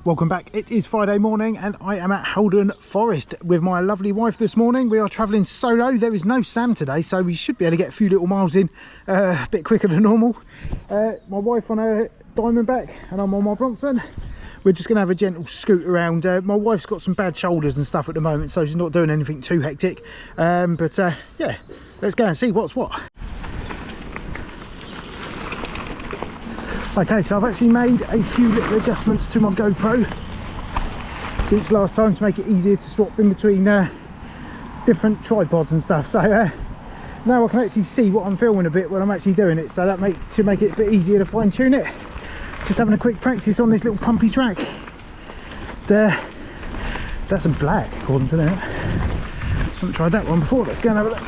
Welcome back. It is Friday morning and I am at Haldon Forest with my lovely wife this morning. We are travelling solo. There is no Sam today, so we should be able to get a few little miles in a bit quicker than normal. My wife on a Diamondback and I'm on my Bronson. We're just going to have a gentle scoot around. My wife's got some bad shoulders and stuff at the moment, so she's not doing anything too hectic. Yeah, let's go and see what's what. Okay, so I've actually made a few little adjustments to my GoPro since last time to make it easier to swap in between different tripods and stuff. So now I can actually see what I'm filming a bit when I'm actually doing it, so that should make it a bit easier to fine tune it. Just having a quick practice on this little pumpy track. That's a black according to that. I haven't tried that one before. Let's go and have a look.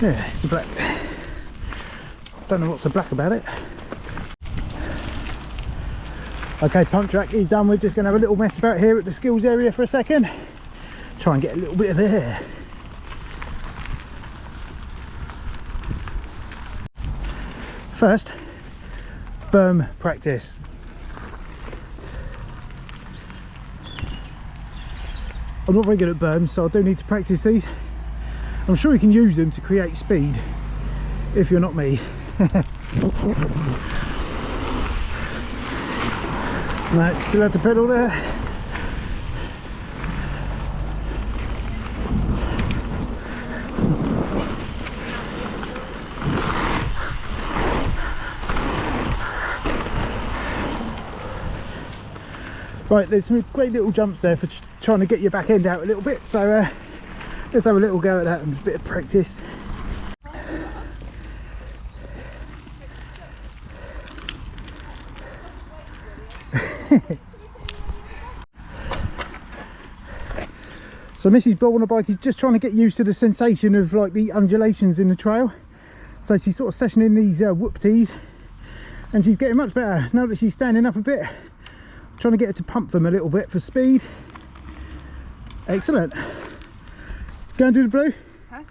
Yeah, it's a black. Don't know what's so black about it. Okay, pump track is done. We're just going to have a little mess about here at the skills area for a second. Try and get a little bit of air. First, berm practice. I'm not very good at berms, so I do need to practice these. I'm sure you can use them to create speed if you're not me. No, still have to pedal there. Right, there's some great little jumps there for trying to get your back end out a little bit, so let's have a little go at that and a bit of practice. So Mrs. Blow on the bike is just trying to get used to the sensation of like the undulations in the trail. So she's sort of sessioning these whoop-tees and she's getting much better now that she's standing up a bit. Trying to get her to pump them a little bit for speed. Excellent. Go and do the blue. Huh?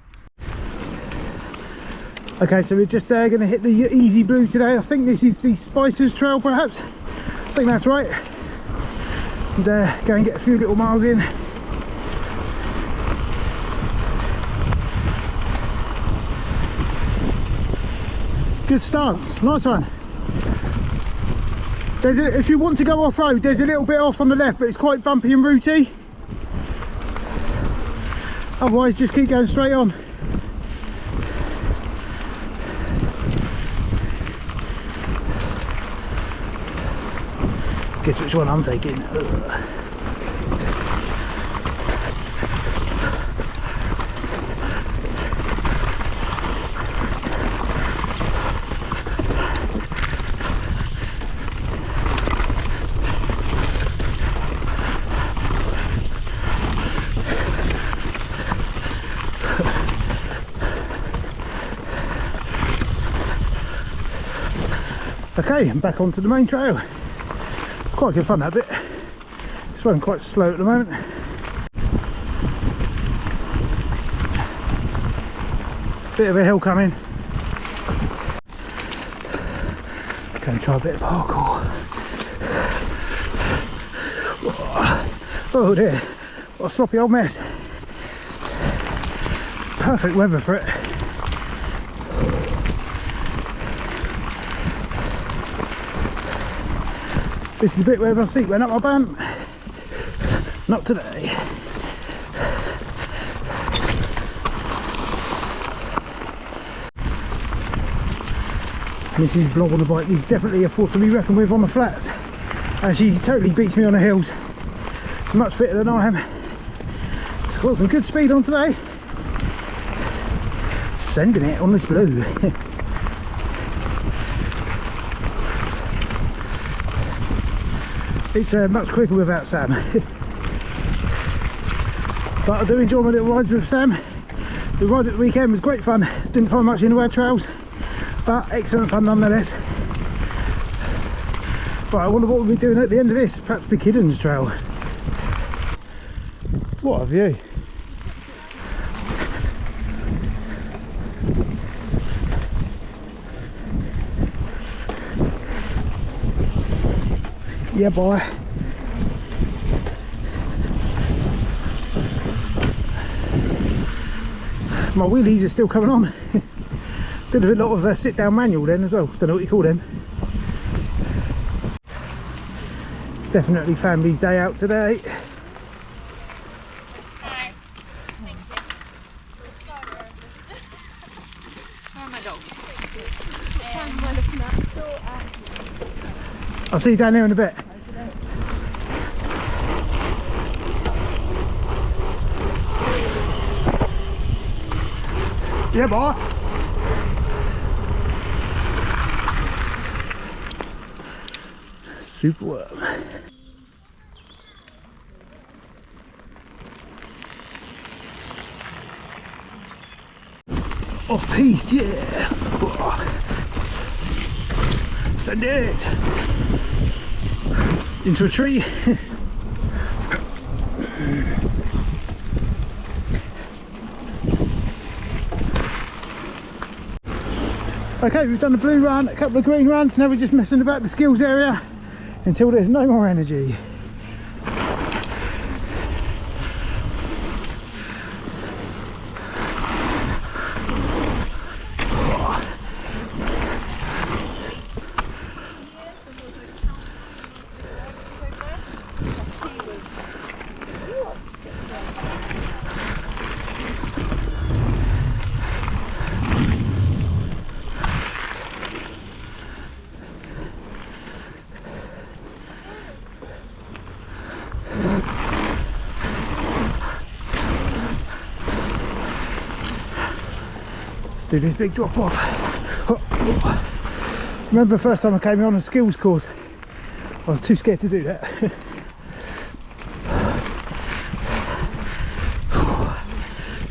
Okay, so we're just going to hit the easy blue today. I think this is the Spices Trail perhaps. I think that's right. And go and get a few little miles in. Good stance, nice one. If you want to go off-road, there's a little bit off on the left, but it's quite bumpy and rooty. Otherwise, just keep going straight on. Guess which one I'm taking. Okay, I'm back onto the main trail. It's quite good fun that bit. It's running quite slow at the moment. Bit of a hill coming. Going to try a bit of parkour. Oh dear, what a sloppy old mess. Perfect weather for it. This is the bit where my seat went up my bum. Not today. Mrs. Blob on the bike is definitely a force to be reckoned with on the flats. And she totally beats me on the hills. She's much fitter than I am. She's got some good speed on today. Sending it on this blue. It's much quicker without Sam. But I do enjoy my little rides with Sam. The ride at the weekend was great fun. Didn't find much in the way of trails, but excellent fun nonetheless. But I wonder what we'll be doing at the end of this. Perhaps the Kiddens Trail. What a view. Yeah, boy. My wheelies are still coming on. Did a lot of sit down manual then as well. Don't know what you call them. Definitely family's day out today. Hi. Thank you. Where are my dogs? I'll see you down there in a bit. Yeah, boy. Superworm. Off piste, yeah. Send it into a tree. Okay, we've done the blue run, a couple of green runs. Now we're just messing about the skills area until there's no more energy. Do this big drop off. Remember the first time I came on a skills course, I was too scared to do that.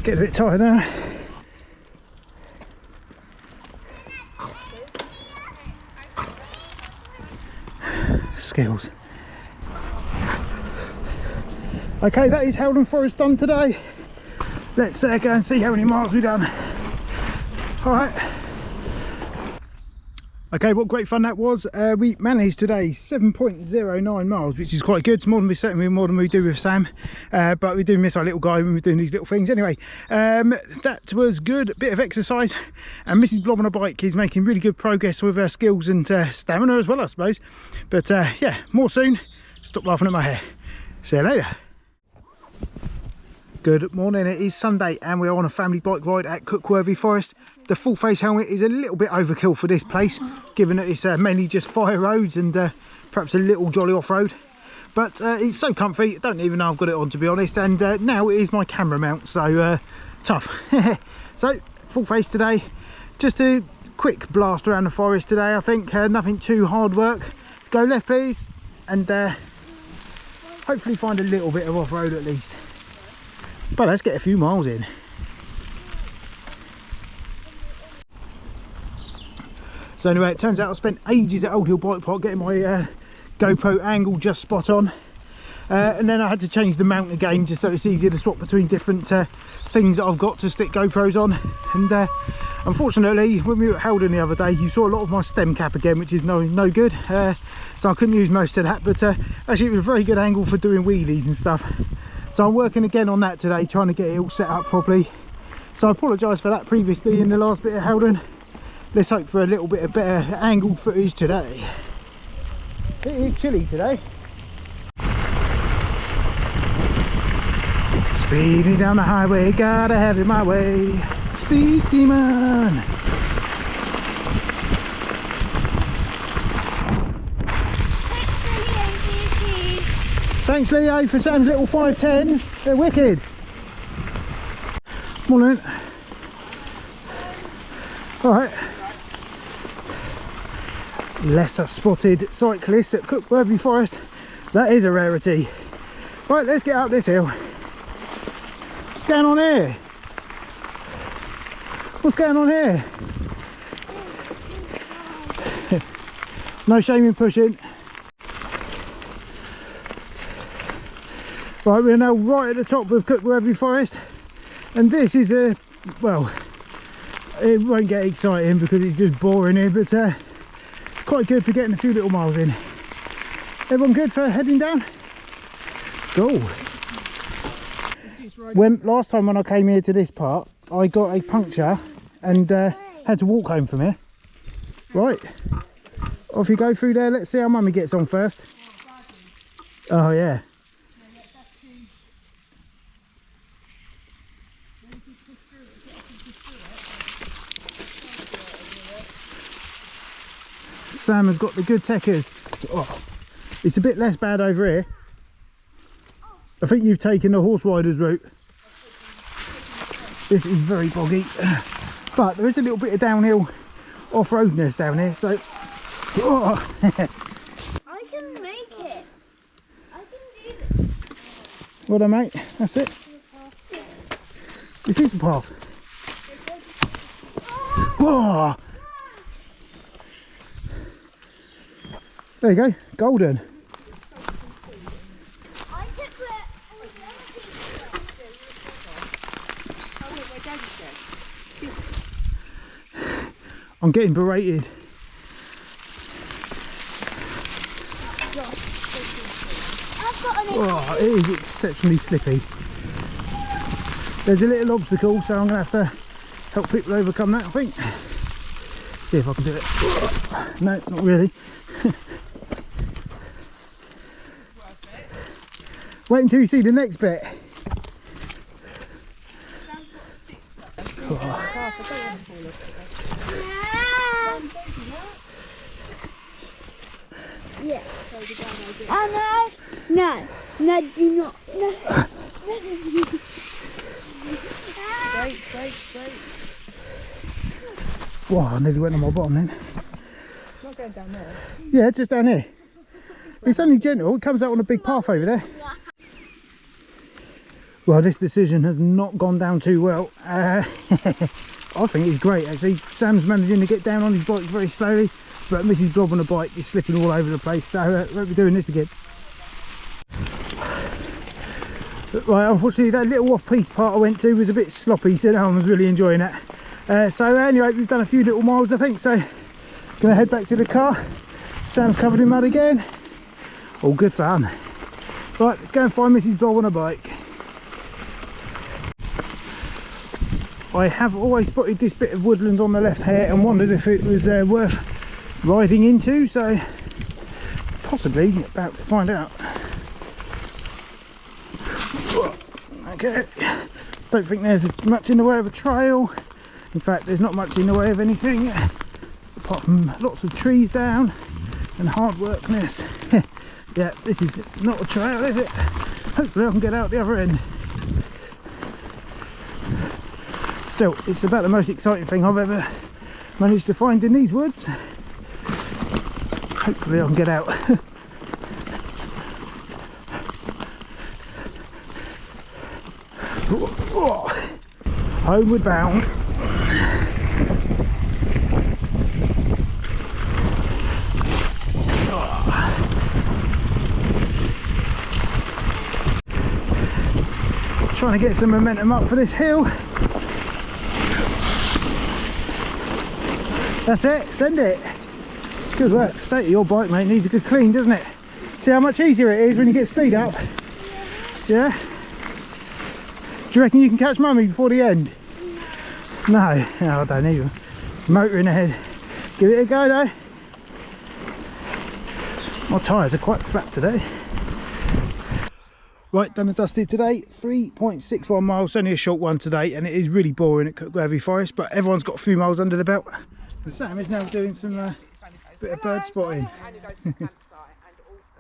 Get a bit tired now. Skills. Okay, that is Haldon Forest done today. Let's go and see how many miles we've done. Alright. Okay, what great fun that was. We managed today 7.09 miles, which is quite good. It's more than certainly more than we do with Sam. But we do miss our little guy when we're doing these little things. Anyway, that was good. Bit of exercise. And Mrs. Blob on a bike is making really good progress with her skills and stamina as well, I suppose. But yeah, more soon. Stop laughing at my hair. See you later. Good morning, it is Sunday and we are on a family bike ride at Cookworthy Forest. The full face helmet is a little bit overkill for this place, given that it's mainly just fire roads and perhaps a little jolly off-road. But it's so comfy, I don't even know I've got it on, to be honest, and now it is my camera mount, so tough. So, full face today, just a quick blast around the forest today, I think. Nothing too hard work. Go left please, and hopefully find a little bit of off-road at least. But let's get a few miles in. So anyway, it turns out I spent ages at Old Hill Bike Park getting my GoPro angle just spot on. And then I had to change the mount again just so it's easier to swap between different things that I've got to stick GoPros on. And unfortunately, when we were at Haldon the other day, you saw a lot of my stem cap again, which is no good. So I couldn't use most of that, but actually it was a very good angle for doing wheelies and stuff. So I'm working again on that today, trying to get it all set up properly. So I apologise for that previously in the last bit of Haldon. Let's hope for a little bit of better angled footage today. It is chilly today. Speeding down the highway, gotta have it my way. Speed demon. Thanks Leo for Sam's little 510s, they're wicked. Morning. Alright. Lesser spotted cyclists at Cookworthy Forest. That is a rarity. Right, let's get up this hill. What's going on here? What's going on here? No shame in pushing. Right, we're now right at the top of Cookworthy Forest, and this is well, it won't get exciting because it's just boring here, but it's quite good for getting a few little miles in. Everyone good for heading down? Go. Last time when I came here to this part, I got a puncture and had to walk home from here. Right, off you go through there. Let's see how Mummy gets on first. Oh yeah. Sam has got the good techers. Oh, it's a bit less bad over here. I think you've taken the horse rider's route. This is very boggy, but there is a little bit of downhill off-roadness down here, so oh. I can make it. I can do this. Well done, mate, that's it. This is the path. Whoa. There you go, golden. I'm getting berated. Oh, it is exceptionally slippy. There's a little obstacle, so I'm going to have to help people overcome that, I think. See if I can do it. No, not really. Wait until you see the next bit. Oh. Yeah. Oh no! No! No, do not! No! Straight. Wow, I nearly went on my bottom then. Not going down there. Yeah, just down here. It's only gentle, it comes out on a big path over there. Well, this decision has not gone down too well. I think it's great actually. Sam's managing to get down on his bike very slowly, but Mrs. Blob on the bike is slipping all over the place, so won't be doing this again. Right, unfortunately that little off-piste part I went to was a bit sloppy, so no one was really enjoying it. So anyway, we've done a few little miles I think, so gonna head back to the car. Sam's covered in mud again. All good fun. Right, let's go and find Mrs. Blob on a bike. I have always spotted this bit of woodland on the left here and wondered if it was worth riding into, so possibly about to find out. Okay, don't think there's much in the way of a trail. In fact, there's not much in the way of anything apart from lots of trees down and hard workness. Yeah, this is not a trail, is it? Hopefully I can get out the other end. Still, it's about the most exciting thing I've ever managed to find in these woods. Hopefully I can get out. Homeward bound. Trying to get some momentum up for this hill. That's it, send it. Good work. State of your bike, mate, needs a good clean, doesn't it? See how much easier it is when you get speed up? Yeah? Do you reckon you can catch Mummy before the end? No, I don't even. Motor in ahead. Give it a go though. My tyres are quite flat today. Right, done and dusted today. 3.61 miles, only a short one today, and it is really boring at Cookworthy Forest, but everyone's got a few miles under the belt. And Sam is now doing some bit of bird spotting.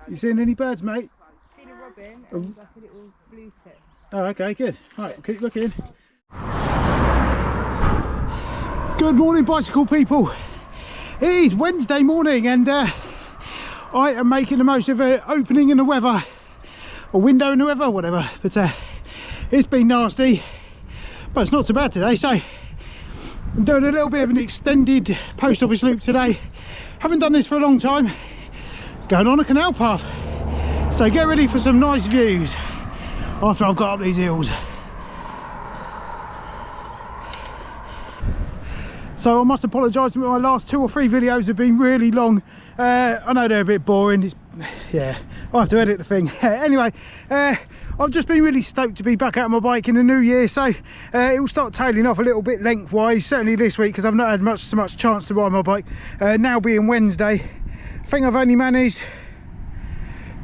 You seen any birds, mate? Seen a robin and like a little blue tip. Oh, okay, good. Right, keep looking. Good morning, bicycle people. It is Wednesday morning, and I am making the most of an opening in the weather, or window in the weather, whatever. But it's been nasty, but it's not too bad today. So I'm doing a little bit of an extended post office loop today. Haven't done this for a long time. Going on a canal path, so get ready for some nice views. after I've got up these hills. So I must apologise, my last 2 or 3 videos have been really long. I know they're a bit boring, yeah, I have to edit the thing. Anyway, I've just been really stoked to be back out on my bike in the new year, so it will start tailing off a little bit lengthwise, certainly this week, because I've not had so much chance to ride my bike. Now being Wednesday, I think I've only managed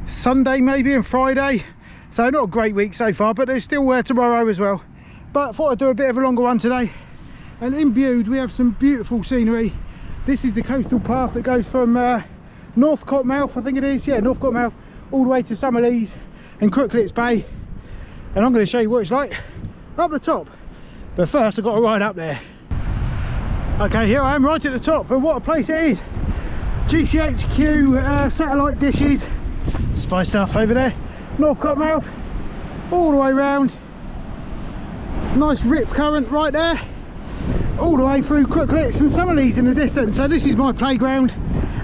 Sunday maybe and Friday, so not a great week so far, but there's still tomorrow as well. But I thought I'd do a bit of a longer one today. And in Bude we have some beautiful scenery. This is the coastal path that goes from North Cottonmouth, I think it is, yeah, North Cottonmouth, all the way to Summerlees and Crooklets Bay. And I'm going to show you what it's like up the top. But first I've got to ride up there. Okay, here I am right at the top, and what a place it is. GCHQ satellite dishes, spy stuff over there. North Cottonmouth, all the way round. Nice rip current right there, all the way through Crooklets and Summerlees in the distance. So this is my playground,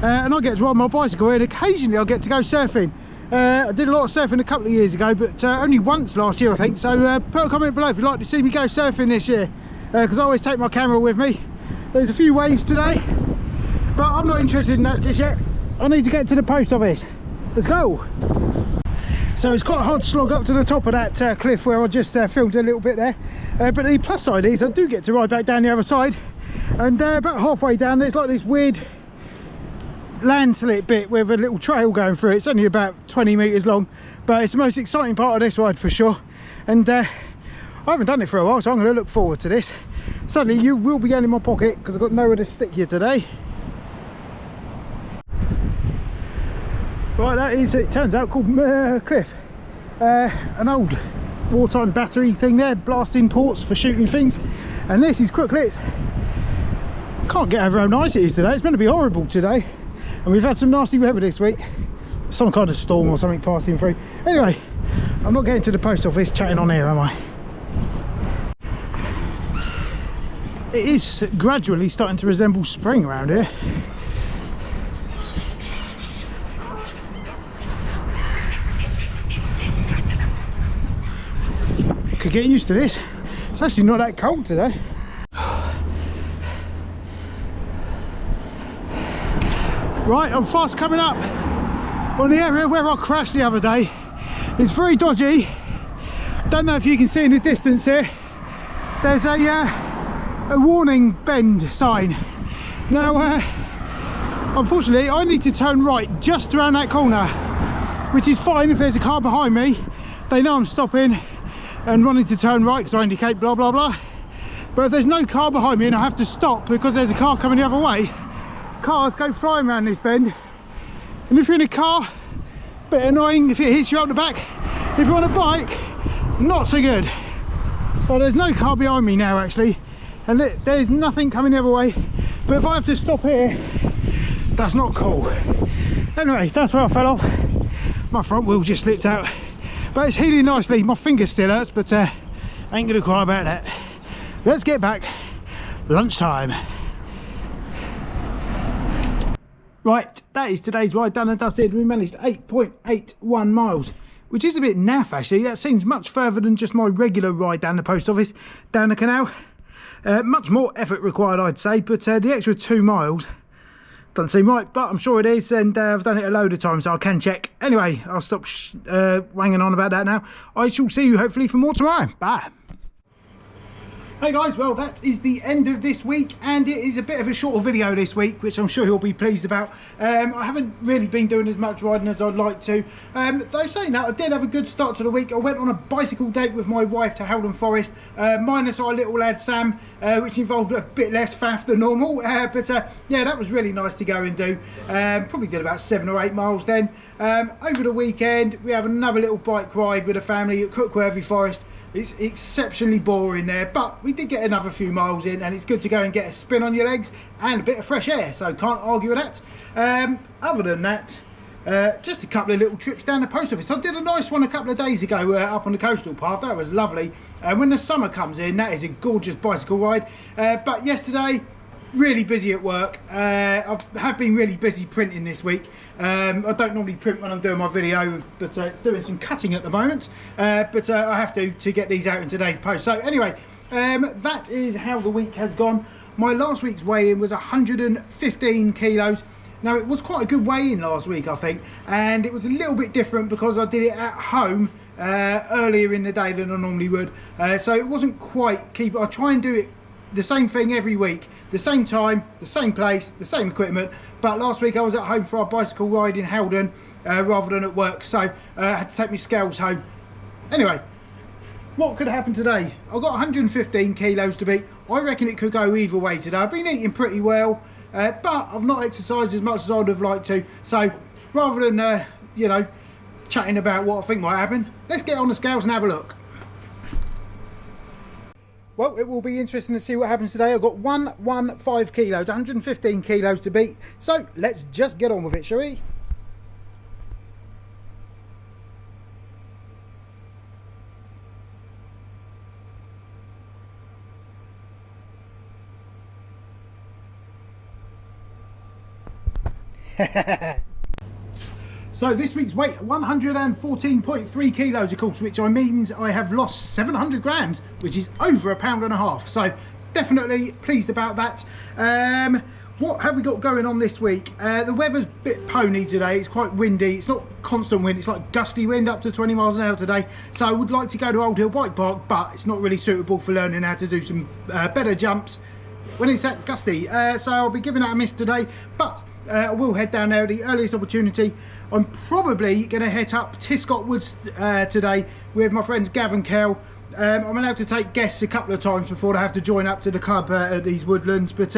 and I get to ride my bicycle, and occasionally I'll get to go surfing. I did a lot of surfing a couple of years ago, but only once last year I think. So put a comment below if you'd like to see me go surfing this year, because I always take my camera with me. There's a few waves today, but I'm not interested in that just yet. I need to get to the post office. Let's go. So it's quite a hard slog up to the top of that cliff where I just filmed a little bit there, but the plus side is I do get to ride back down the other side, and about halfway down there's like this weird landslip bit with a little trail going through it. It's only about 20 meters long, but it's the most exciting part of this ride for sure. And I haven't done it for a while, so I'm going to look forward to this. Suddenly you will be going in my pocket because I've got nowhere to stick you today. Right, that is, it turns out, called Cliff. An old wartime battery thing there, blasting ports for shooting things. And this is Crooklets. Can't get over how nice it is today. It's meant to be horrible today, and we've had some nasty weather this week. Some kind of storm or something passing through. Anyway, I'm not getting to the post office chatting on here, am I? It is gradually starting to resemble spring around here. Could get used to this. It's actually not that cold today. Right, I'm fast coming up on the area where I crashed the other day. It's very dodgy. Don't know if you can see in the distance here. There's a warning bend sign. Now, unfortunately, I need to turn right just around that corner, which is fine if there's a car behind me. They know I'm stopping and wanting to turn right because I indicate blah blah blah. But if there's no car behind me and I have to stop because there's a car coming the other way, cars go flying around this bend. And if you're in a car, a bit annoying if it hits you up the back. If you're on a bike, not so good. Well, there's no car behind me now actually, and there's nothing coming the other way. But if I have to stop here, that's not cool. Anyway, that's where I fell off. My front wheel just slipped out. But it's healing nicely. My finger still hurts, but I ain't gonna cry about that. Let's get back. Lunchtime. Right, that is today's ride done and dusted. We managed 8.81 miles, which is a bit naff actually. That seems much further than just my regular ride down the post office, down the canal. Much more effort required, I'd say, but the extra 2 miles doesn't seem right, but I'm sure it is, and I've done it a load of times, so I can check. Anyway, I'll stop wanging on about that now. I shall see you hopefully for more tomorrow. Bye. Hey guys, well that is the end of this week, and it is a bit of a shorter video this week, which I'm sure you'll be pleased about. I haven't really been doing as much riding as I'd like to. Though saying that, I did have a good start to the week. I went on a bicycle date with my wife to Haldon Forest, minus our little lad Sam, which involved a bit less faff than normal. But yeah, that was really nice to go and do. Probably did about 7 or 8 miles then. Over the weekend, we have another little bike ride with a family at Cookworthy Forest. It's exceptionally boring there, but we did get another few miles in, and it's good to go and get a spin on your legs and a bit of fresh air, so can't argue with that. Other than that, just a couple of little trips down the post office. I did a nice one a couple of days ago up on the coastal path. That was lovely. When the summer comes in, that is a gorgeous bicycle ride. But yesterday, really busy at work. I have been really busy printing this week. I don't normally print when I'm doing my video, but it's doing some cutting at the moment. But I have to get these out in today's post. So anyway, that is how the week has gone. My last week's weigh-in was 115 kilos. Now it was quite a good weigh-in last week, I think, and it was a little bit different because I did it at home earlier in the day than I normally would. So it wasn't quite I try and do it the same thing every week, the same time, the same place, the same equipment. But last week I was at home for our bicycle ride in Haldon rather than at work, so I had to take my scales home. Anyway, what could happen today? I've got 115 kilos to beat. I reckon it could go either way today. I've been eating pretty well, but I've not exercised as much as I'd have liked to. So rather than, you know, chatting about what I think might happen, let's get on the scales and have a look. Well, it will be interesting to see what happens today. I've got 115 kilos, 115 kilos to beat. So let's just get on with it, shall we? So this week's weight, 114.3 kilos of course, which means I have lost 700 grams, which is over £1.5 pounds. So definitely pleased about that. What have we got going on this week? The weather's a bit pony today. It's quite windy. It's not constant wind, it's like gusty wind up to 20 miles an hour today. So I would like to go to Old Hill Bike Park, but it's not really suitable for learning how to do some better jumps when it's that gusty. So I'll be giving that a miss today, but I will head down there at the earliest opportunity. I'm probably going to head up Tiscott Woods today with my friends Gav and Kel. I'm allowed to take guests a couple of times before they have to join up to the club at these woodlands. But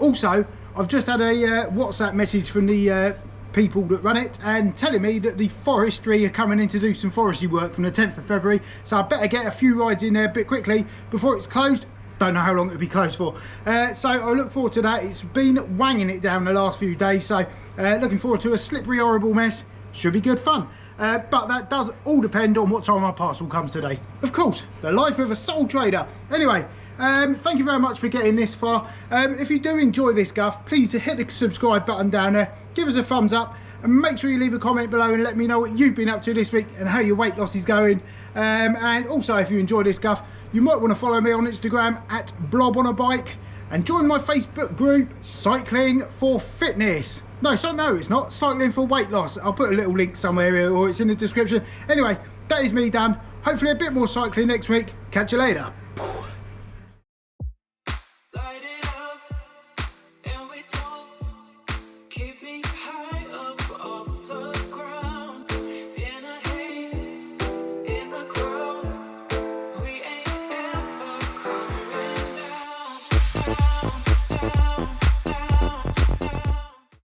also, I've just had a WhatsApp message from the people that run it and telling me that the forestry are coming in to do some forestry work from the 10th of February. So I better get a few rides in there a bit quickly before it's closed. Don't know how long it'll be closed for. So I look forward to that. It's been wanging it down the last few days, so looking forward to a slippery, horrible mess. Should be good fun. But that does all depend on what time our parcel comes today. Of course, the life of a sole trader. Anyway, thank you very much for getting this far. If you do enjoy this guff, please hit the subscribe button down there, give us a thumbs up, and make sure you leave a comment below and let me know what you've been up to this week and how your weight loss is going. And also, if you enjoy this guff, you might want to follow me on Instagram at blob-on-a-bike and join my Facebook group, Cycling for Fitness. No, it's not. Cycling for Weight Loss. I'll put a little link somewhere here, or it's in the description. Anyway, that is me done. Hopefully a bit more cycling next week. Catch you later.